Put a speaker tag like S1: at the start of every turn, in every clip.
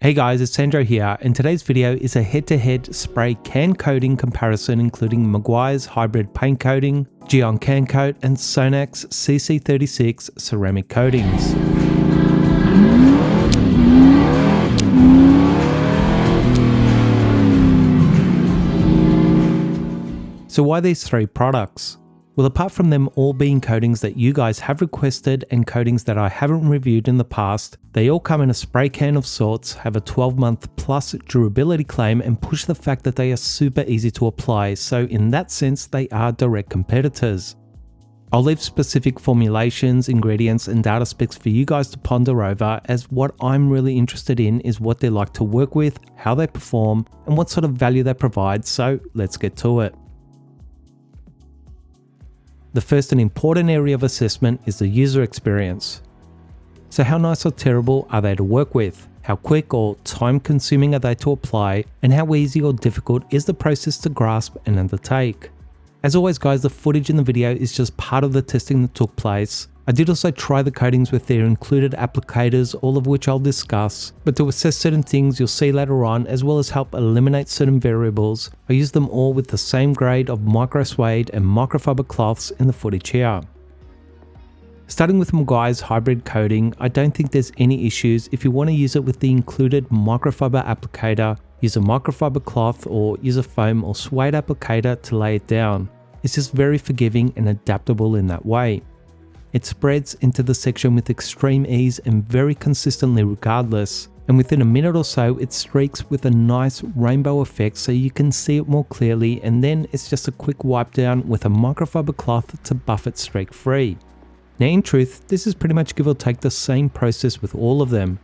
S1: Hey guys, it's Sandro here, and today's video is a head-to-head spray can coating comparison including Meguairs hybrid paint coating, Gyeon can coat, and Sonax CC36 ceramic coatings. So why these three products? Well, apart from them all being coatings that you guys have requested and coatings that I haven't reviewed in the past, they all come in a spray can of sorts, have a 12-month plus durability claim, and push the fact that they are super easy to apply, so in that sense they are direct competitors. I'll leave specific formulations, ingredients, and data specs for you guys to ponder over, as what I'm really interested in is what they like to work with, how they perform, and what sort of value they provide, so let's get to it. The first and important area of assessment is the user experience. So how nice or terrible are they to work with? How quick or time consuming are they to apply? And how easy or difficult is the process to grasp and undertake? As always guys, the footage in the video is just part of the testing that took place. I did also try the coatings with their included applicators, all of which I'll discuss, but to assess certain things you'll see later on, as well as help eliminate certain variables, I used them all with the same grade of micro suede and microfiber cloths in the footage here. Starting with Meguairs hybrid coating, I don't think there's any issues. If you want to use it with the included microfiber applicator, use a microfiber cloth or use a foam or suede applicator to lay it down. It's just very forgiving and adaptable in that way. It spreads into the section with extreme ease and very consistently regardless, and within a minute or so it streaks with a nice rainbow effect so you can see it more clearly, and then it's just a quick wipe down with a microfiber cloth to buff it streak free. Now in truth, this is pretty much give or take the same process with all of them.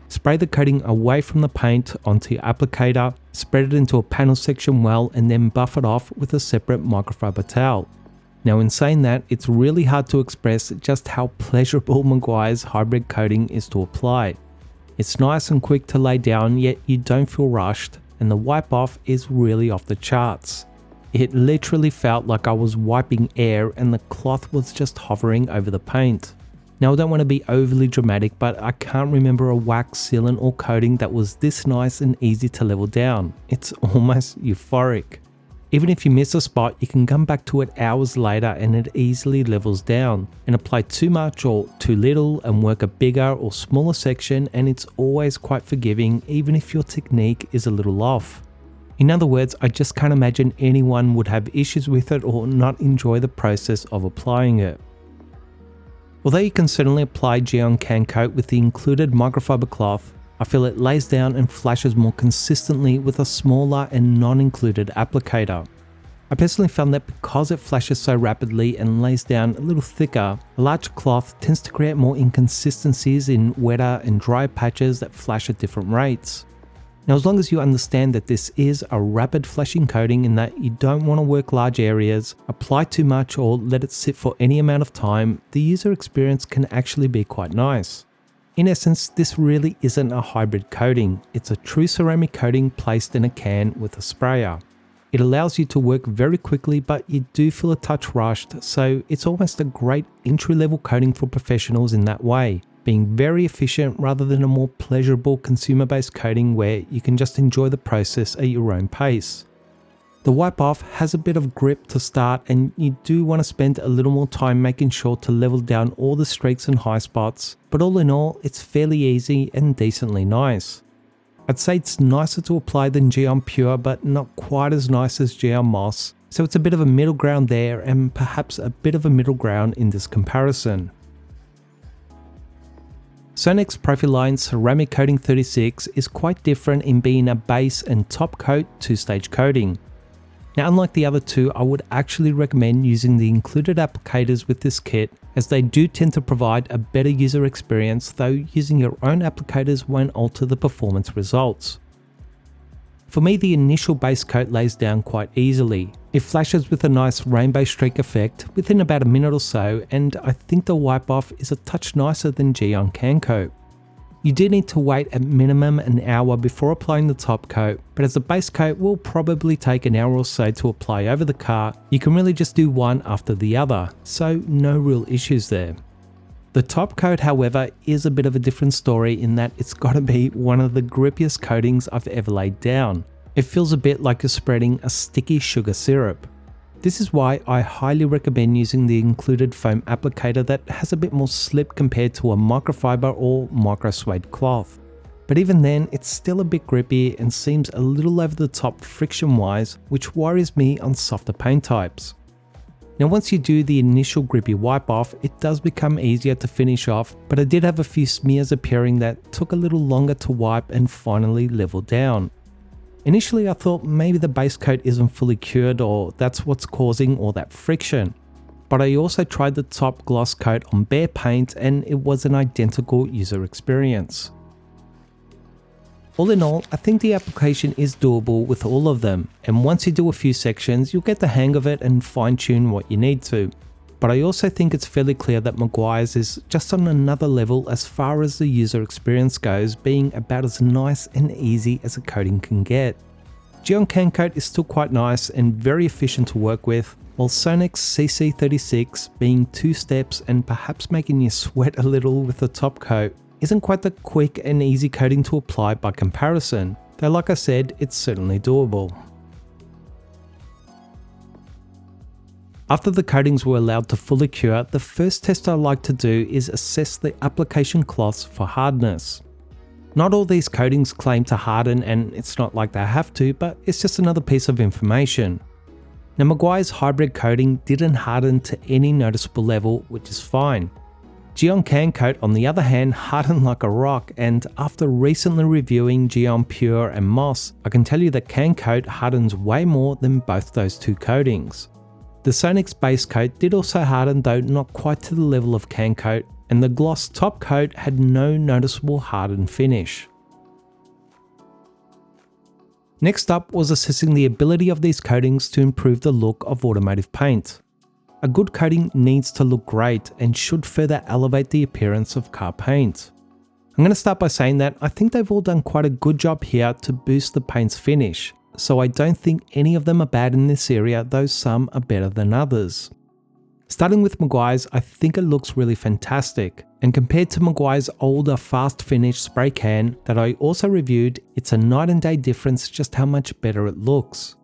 S1: Spray the coating away from the paint onto your applicator, spread it into a panel section well, and then buff it off with a separate microfiber towel. Now in saying that, it's really hard to express just how pleasurable Meguairs hybrid coating is to apply. It's nice and quick to lay down, yet you don't feel rushed, and the wipe off is really off the charts. It literally felt like I was wiping air and the cloth was just hovering over the paint. Now I don't want to be overly dramatic, but I can't remember a wax sealant or coating that was this nice and easy to level down. It's almost euphoric. Even if you miss a spot, you can come back to it hours later and it easily levels down, and apply too much or too little and work a bigger or smaller section, and it's always quite forgiving even if your technique is a little off. In other words, I just can't imagine anyone would have issues with it or not enjoy the process of applying it. Although you can certainly apply Gyeon can coat with the included microfiber cloth, I feel it lays down and flashes more consistently with a smaller and non-included applicator. I personally found that because it flashes so rapidly and lays down a little thicker, a large cloth tends to create more inconsistencies in wetter and dry patches that flash at different rates. Now as long as you understand that this is a rapid flashing coating and that you don't want to work large areas, apply too much, or let it sit for any amount of time, the user experience can actually be quite nice. In essence, this really isn't a hybrid coating, it's a true ceramic coating placed in a can with a sprayer. It allows you to work very quickly, but you do feel a touch rushed, so it's almost a great entry-level coating for professionals in that way, being very efficient rather than a more pleasurable consumer-based coating where you can just enjoy the process at your own pace. The wipe off has a bit of grip to start, and you do want to spend a little more time making sure to level down all the streaks and high spots, but all in all, it's fairly easy and decently nice. I'd say it's nicer to apply than Gyeon Pure, but not quite as nice as Gyeon Moss, so it's a bit of a middle ground there, and perhaps a bit of a middle ground in this comparison. Sonax Profiline Ceramic Coating 36 is quite different in being a base and top coat two-stage coating. Now unlike the other two, I would actually recommend using the included applicators with this kit, as they do tend to provide a better user experience, though using your own applicators won't alter the performance results. For me, the initial base coat lays down quite easily. It flashes with a nice rainbow streak effect within about a minute or so, and I think the wipe off is a touch nicer than Gyeon can coat. You do need to wait at minimum an hour before applying the top coat, but as the base coat will probably take an hour or so to apply over the car, you can really just do one after the other, so no real issues there. The top coat, however, is a bit of a different story in that it's got to be one of the grippiest coatings I've ever laid down. It feels a bit like you're spreading a sticky sugar syrup. This is why I highly recommend using the included foam applicator that has a bit more slip compared to a microfiber or micro suede cloth. But even then, it's still a bit grippy and seems a little over the top friction wise, which worries me on softer paint types. Now once you do the initial grippy wipe off, it does become easier to finish off, but I did have a few smears appearing that took a little longer to wipe and finally level down. Initially I thought maybe the base coat isn't fully cured or that's what's causing all that friction. But I also tried the top gloss coat on bare paint and it was an identical user experience. All in all, I think the application is doable with all of them, and once you do a few sections, you'll get the hang of it and fine tune what you need to. But I also think it's fairly clear that Meguairs is just on another level as far as the user experience goes, being about as nice and easy as a coating can get. Gyeon Can Coat is still quite nice and very efficient to work with, while Sonax CC36 being 2 steps and perhaps making you sweat a little with the top coat isn't quite the quick and easy coating to apply by comparison, though like I said, it's certainly doable. After the coatings were allowed to fully cure, the first test I like to do is assess the application cloths for hardness. Not all these coatings claim to harden and it's not like they have to, but it's just another piece of information. Now Meguairs hybrid coating didn't harden to any noticeable level, which is fine. Gyeon Can Coat on the other hand hardened like a rock, and after recently reviewing Gyeon Pure and Moss, I can tell you that Can Coat hardens way more than both those two coatings. The Sonax base coat did also harden, though not quite to the level of Can Coat, and the gloss top coat had no noticeable hardened finish. Next up was assessing the ability of these coatings to improve the look of automotive paint. A good coating needs to look great and should further elevate the appearance of car paint. I'm going to start by saying that I think they've all done quite a good job here to boost the paint's finish, so I don't think any of them are bad in this area, though some are better than others. Starting with Meguairs, I think it looks really fantastic, and compared to Meguairs' older fast finish spray can that I also reviewed, it's a night and day difference just how much better it looks.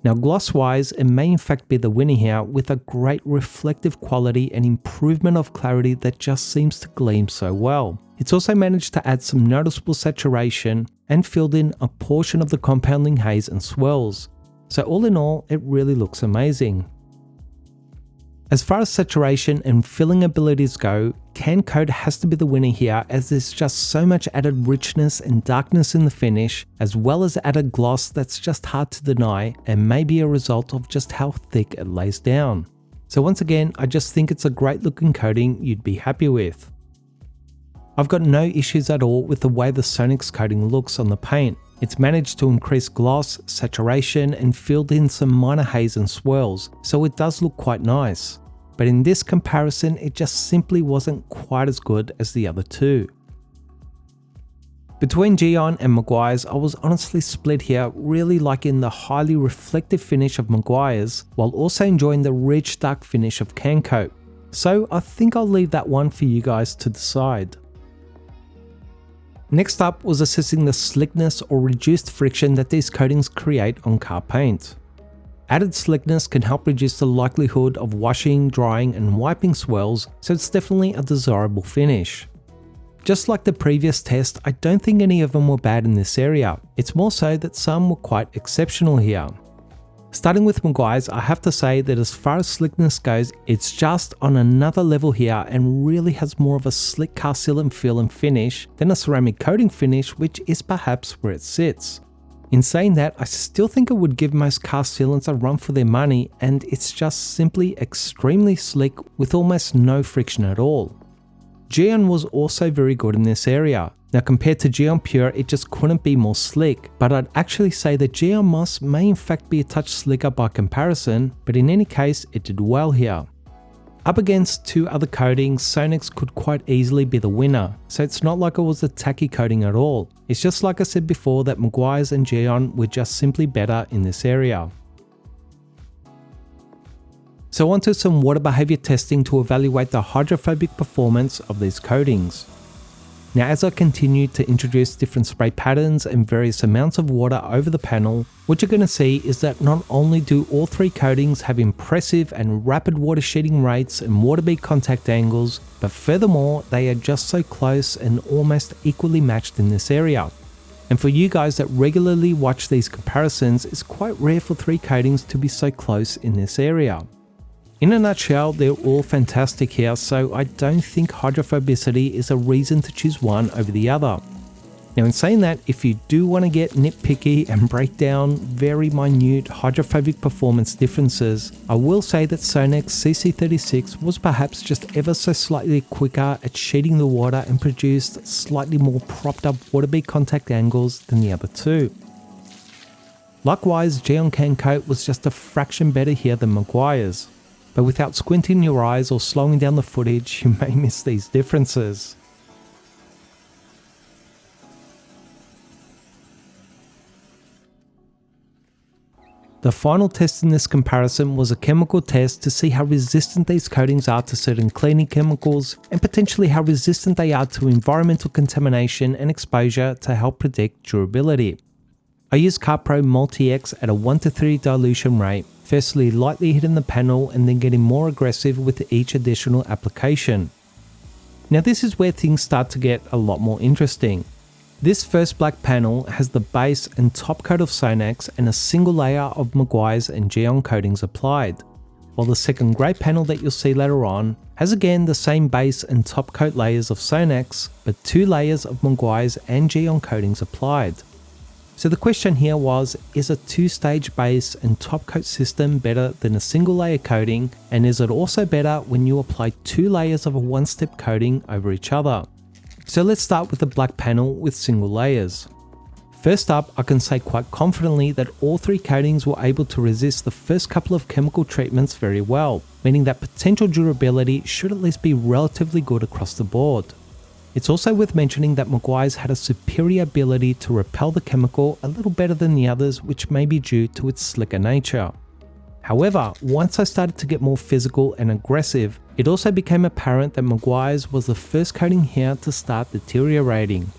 S1: Now gloss wise, it may in fact be the winner here with a great reflective quality and improvement of clarity that just seems to gleam so well. It's also managed to add some noticeable saturation and filled in a portion of the compounding haze and swirls. So all in all, it really looks amazing. As far as saturation and filling abilities go, Can Coat has to be the winner here as there's just so much added richness and darkness in the finish, as well as added gloss that's just hard to deny and may be a result of just how thick it lays down. So once again, I just think it's a great looking coating you'd be happy with. I've got no issues at all with the way the Sonax coating looks on the paint. It's managed to increase gloss, saturation and filled in some minor haze and swirls, so it does look quite nice. But in this comparison, it just simply wasn't quite as good as the other two. Between Gyeon and Meguairs, I was honestly split here, really liking the highly reflective finish of Meguairs, while also enjoying the rich dark finish of Can Coat. So I think I'll leave that one for you guys to decide. Next up was assessing the slickness or reduced friction that these coatings create on car paint. Added slickness can help reduce the likelihood of washing, drying and wiping swirls, so it's definitely a desirable finish. Just like the previous test, I don't think any of them were bad in this area. It's more so that some were quite exceptional here. Starting with Meguairs, I have to say that as far as slickness goes, it's just on another level here and really has more of a slick car sealant feel and finish than a ceramic coating finish, which is perhaps where it sits. In saying that, I still think it would give most car sealants a run for their money, and it's just simply extremely slick with almost no friction at all. Gyeon was also very good in this area. Now compared to Gyeon Pure, it just couldn't be more slick, but I'd actually say that Gyeon Moss may in fact be a touch slicker by comparison, but in any case, it did well here. Up against two other coatings, Sonax could quite easily be the winner, so it's not like it was a tacky coating at all. It's just like I said before that Meguairs and Gyeon were just simply better in this area. So onto some water behavior testing to evaluate the hydrophobic performance of these coatings. Now as I continue to introduce different spray patterns and various amounts of water over the panel, what you're going to see is that not only do all three coatings have impressive and rapid water sheeting rates and water bead contact angles, but furthermore they are just so close and almost equally matched in this area. And for you guys that regularly watch these comparisons, it's quite rare for three coatings to be so close in this area. In a nutshell, they're all fantastic here, so I don't think hydrophobicity is a reason to choose one over the other. Now in saying that, if you do want to get nitpicky and break down very minute hydrophobic performance differences, I will say that Sonax CC36 was perhaps just ever so slightly quicker at sheeting the water and produced slightly more propped up water bead contact angles than the other two. Likewise, Gyeon Can Coat was just a fraction better here than Meguairs. But without squinting your eyes or slowing down the footage, you may miss these differences. The final test in this comparison was a chemical test to see how resistant these coatings are to certain cleaning chemicals and potentially how resistant they are to environmental contamination and exposure to help predict durability. I used CarPro Multi-X at a 1:3 dilution rate, firstly lightly hitting the panel and then getting more aggressive with each additional application. Now this is where things start to get a lot more interesting. This first black panel has the base and top coat of Sonax and a single layer of Meguairs and Gyeon coatings applied, while the second grey panel that you'll see later on has again the same base and top coat layers of Sonax, but 2 layers of Meguairs and Gyeon coatings applied. So the question here was, is a 2-stage base and top coat system better than a single layer coating, and is it also better when you apply 2 layers of a 1-step coating over each other? So let's start with the black panel with single layers. First up, I can say quite confidently that all 3 coatings were able to resist the first couple of chemical treatments very well, meaning that potential durability should at least be relatively good across the board. It's also worth mentioning that Meguairs had a superior ability to repel the chemical a little better than the others, which may be due to its slicker nature. However, once I started to get more physical and aggressive, it also became apparent that Meguairs was the first coating here to start deteriorating.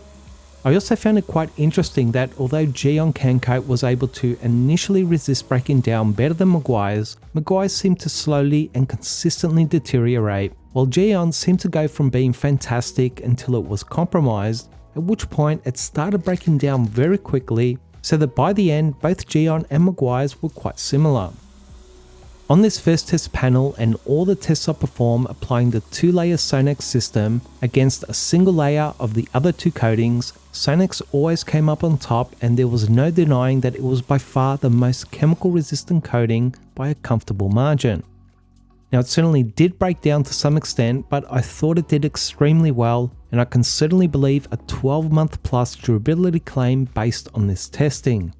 S1: I also found it quite interesting that although Gyeon Can Coat was able to initially resist breaking down better than Meguairs, Meguairs seemed to slowly and consistently deteriorate, while Gyeon seemed to go from being fantastic until it was compromised, at which point it started breaking down very quickly, so that by the end both Gyeon and Meguairs were quite similar. On this first test panel and all the tests I performed applying the 2-layer Sonax system against a single layer of the other 2 coatings, Sonax always came up on top, and there was no denying that it was by far the most chemical resistant coating by a comfortable margin. Now it certainly did break down to some extent, but I thought it did extremely well, and I can certainly believe a 12-month plus durability claim based on this testing.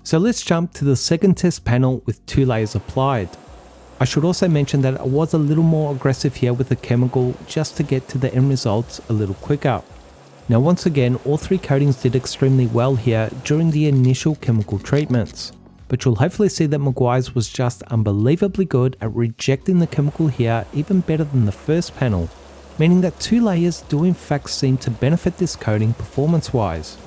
S1: So let's jump to the second test panel with 2 layers applied. I should also mention that I was a little more aggressive here with the chemical just to get to the end results a little quicker. Now once again, all 3 coatings did extremely well here during the initial chemical treatments, but you'll hopefully see that Meguairs was just unbelievably good at rejecting the chemical here, even better than the first panel, meaning that 2 layers do in fact seem to benefit this coating performance wise.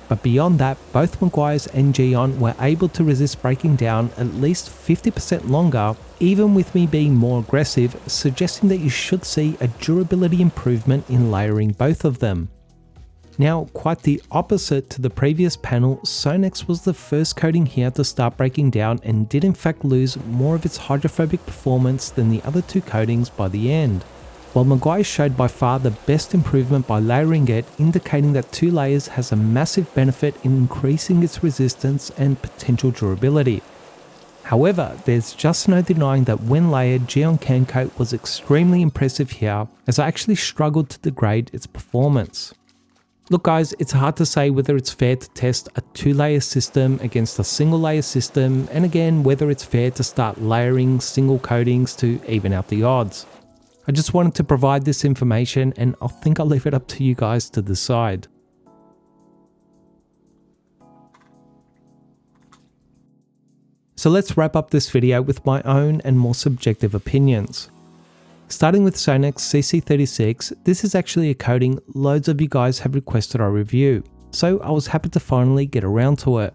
S1: But beyond that, both Meguairs and Gyeon were able to resist breaking down at least 50% longer, even with me being more aggressive, suggesting that you should see a durability improvement in layering both of them. Now, quite the opposite to the previous panel, Sonax was the first coating here to start breaking down and did in fact lose more of its hydrophobic performance than the other 2 coatings by the end, while Meguairs showed by far the best improvement by layering it, indicating that 2 layers has a massive benefit in increasing its resistance and potential durability. However, there's just no denying that when layered, Gyeon Can Coat was extremely impressive here, as I actually struggled to degrade its performance. Look guys, it's hard to say whether it's fair to test a 2-layer system against a single layer system, and again whether it's fair to start layering single coatings to even out the odds. I just wanted to provide this information, and I think I'll leave it up to you guys to decide. So let's wrap up this video with my own and more subjective opinions. Starting with Sonax CC36, this is actually a coating loads of you guys have requested I review, so I was happy to finally get around to it.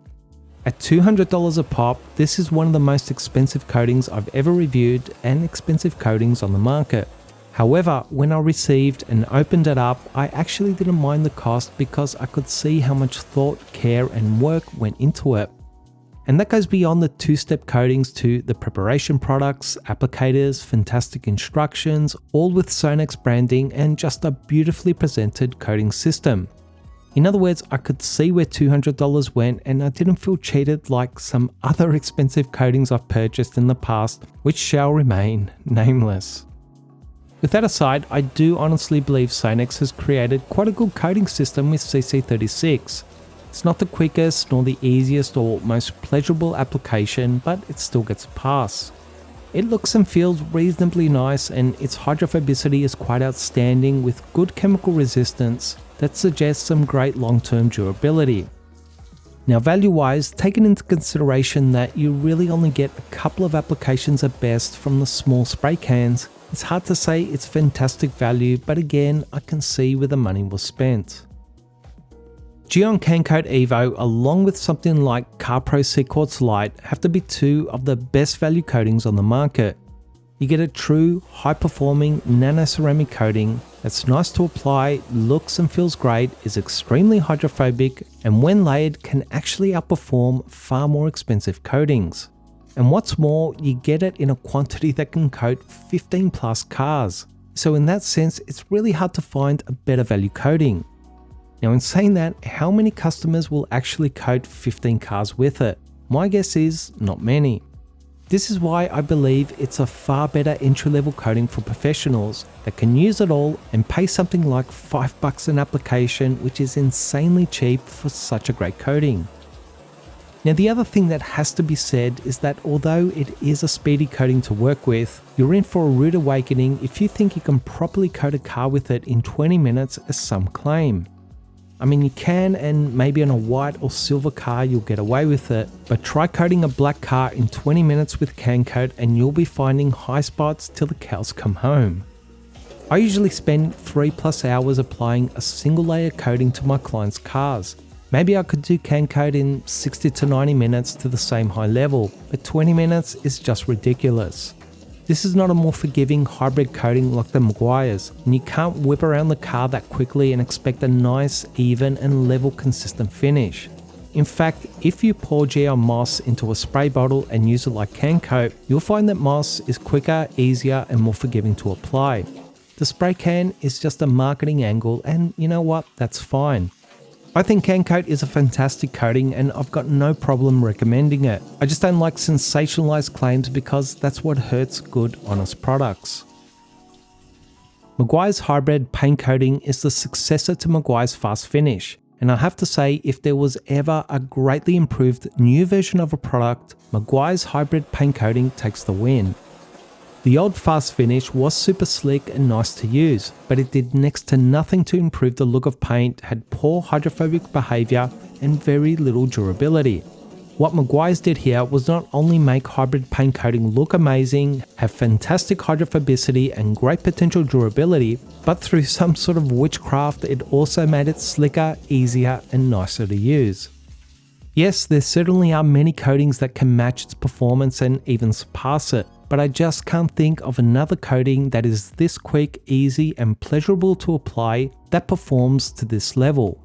S1: At $200 a pop, this is one of the most expensive coatings I've ever reviewed and expensive coatings on the market. However, when I received and opened it up, I actually didn't mind the cost because I could see how much thought, care and work went into it. And that goes beyond the two-step coatings to the preparation products, applicators, fantastic instructions, all with Sonax branding and just a beautifully presented coating system. In other words, I could see where $200 went and I didn't feel cheated like some other expensive coatings I've purchased in the past, which shall remain nameless. With that aside, I do honestly believe Sonax has created quite a good coating system with CC36. It's not the quickest nor the easiest or most pleasurable application, but it still gets a pass. It looks and feels reasonably nice and its hydrophobicity is quite outstanding with good chemical resistance that suggests some great long-term durability. Now value-wise, taking into consideration that you really only get a couple of applications at best from the small spray cans, it's hard to say it's fantastic value, but again, I can see where the money was spent. Gyeon Can Coat Evo along with something like CarPro Sequartz Lite have to be two of the best value coatings on the market. You get a true high-performing nano-ceramic coating that's nice to apply, looks and feels great, is extremely hydrophobic, and when layered can actually outperform far more expensive coatings. And what's more, you get it in a quantity that can coat 15 plus cars. So in that sense, it's really hard to find a better value coating. Now in saying that, how many customers will actually coat 15 cars with it? My guess is not many. This is why I believe it's a far better entry-level coating for professionals that can use it all and pay something like $5 an application, which is insanely cheap for such a great coating. Now the other thing that has to be said is that although it is a speedy coating to work with, you're in for a rude awakening if you think you can properly coat a car with it in 20 minutes as some claim. I mean, you can, and maybe on a white or silver car you'll get away with it, but try coating a black car in 20 minutes with can coat and you'll be finding high spots till the cows come home. I usually spend 3+ hours applying a single layer coating to my clients' cars. Maybe I could do can coat in 60 to 90 minutes to the same high level, but 20 minutes is just ridiculous. This is not a more forgiving hybrid coating like the Meguairs, and you can't whip around the car that quickly and expect a nice, even and level consistent finish. In fact, if you pour Gyeon moss into a spray bottle and use it like can coat, you'll find that moss is quicker, easier and more forgiving to apply. The spray can is just a marketing angle, and you know what, that's fine. I think can coat is a fantastic coating and I've got no problem recommending it. I just don't like sensationalized claims because that's what hurts good, honest products. Meguairs Hybrid Paint Coating is the successor to Meguairs Fast Finish, and I have to say if there was ever a greatly improved new version of a product, Meguairs Hybrid Paint Coating takes the win. The old Fast Finish was super slick and nice to use, but it did next to nothing to improve the look of paint, had poor hydrophobic behavior and very little durability. What Meguairs did here was not only make hybrid paint coating look amazing, have fantastic hydrophobicity and great potential durability, but through some sort of witchcraft it also made it slicker, easier and nicer to use. Yes, there certainly are many coatings that can match its performance and even surpass it, but I just can't think of another coating that is this quick, easy and pleasurable to apply that performs to this level.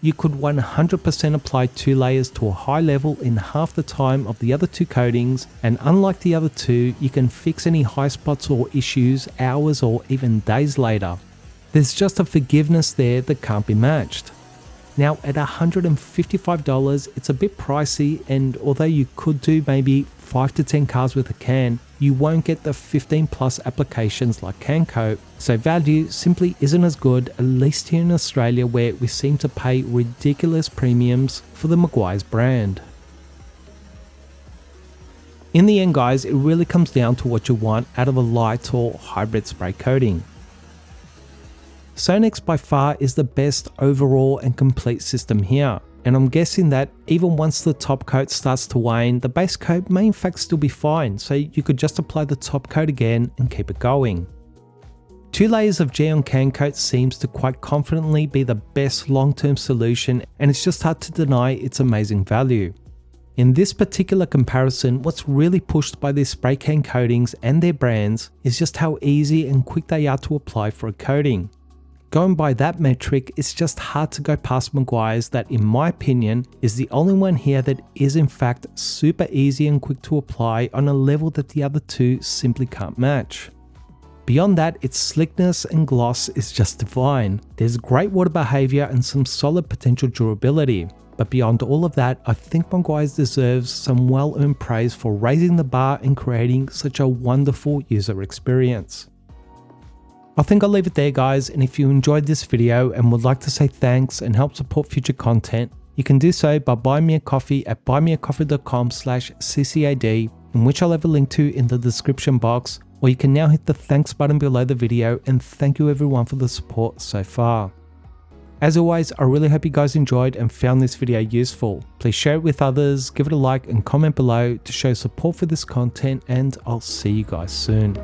S1: You could 100% apply 2 layers to a high level in half the time of the other 2 coatings, and unlike the other 2, you can fix any high spots or issues hours or even days later. There's just a forgiveness there that can't be matched. Now at $155 it's a bit pricey, and although you could do maybe 5 to 10 cars with a can, you won't get the 15 plus applications like can coat, so value simply isn't as good, at least here in Australia where we seem to pay ridiculous premiums for the Meguairs brand. In the end guys, it really comes down to what you want out of a light or hybrid spray coating. Sonax by far is the best overall and complete system here. and I'm guessing that even once the top coat starts to wane, the base coat may in fact still be fine, so you could just apply the top coat again and keep it going. 2 layers of Gyeon can coat seems to quite confidently be the best long-term solution, and it's just hard to deny its amazing value. In this particular comparison, what's really pushed by these spray can coatings and their brands is just how easy and quick they are to apply for a coating. Going by that metric, it's just hard to go past Meguairs that, in my opinion, is the only one here that is in fact super easy and quick to apply on a level that the other two simply can't match. Beyond that, its slickness and gloss is just divine. There's great water behavior and some solid potential durability. But beyond all of that, I think Meguairs deserves some well-earned praise for raising the bar and creating such a wonderful user experience. I think I'll leave it there, guys, and if you enjoyed this video and would like to say thanks and help support future content, you can do so by buying me a coffee at buymeacoffee.com/ccad, in which I'll have a link to in the description box, or you can now hit the thanks button below the video, and thank you everyone for the support so far. As always, I really hope you guys enjoyed and found this video useful. Please share it with others, give it a like and comment below to show support for this content, and I'll see you guys soon.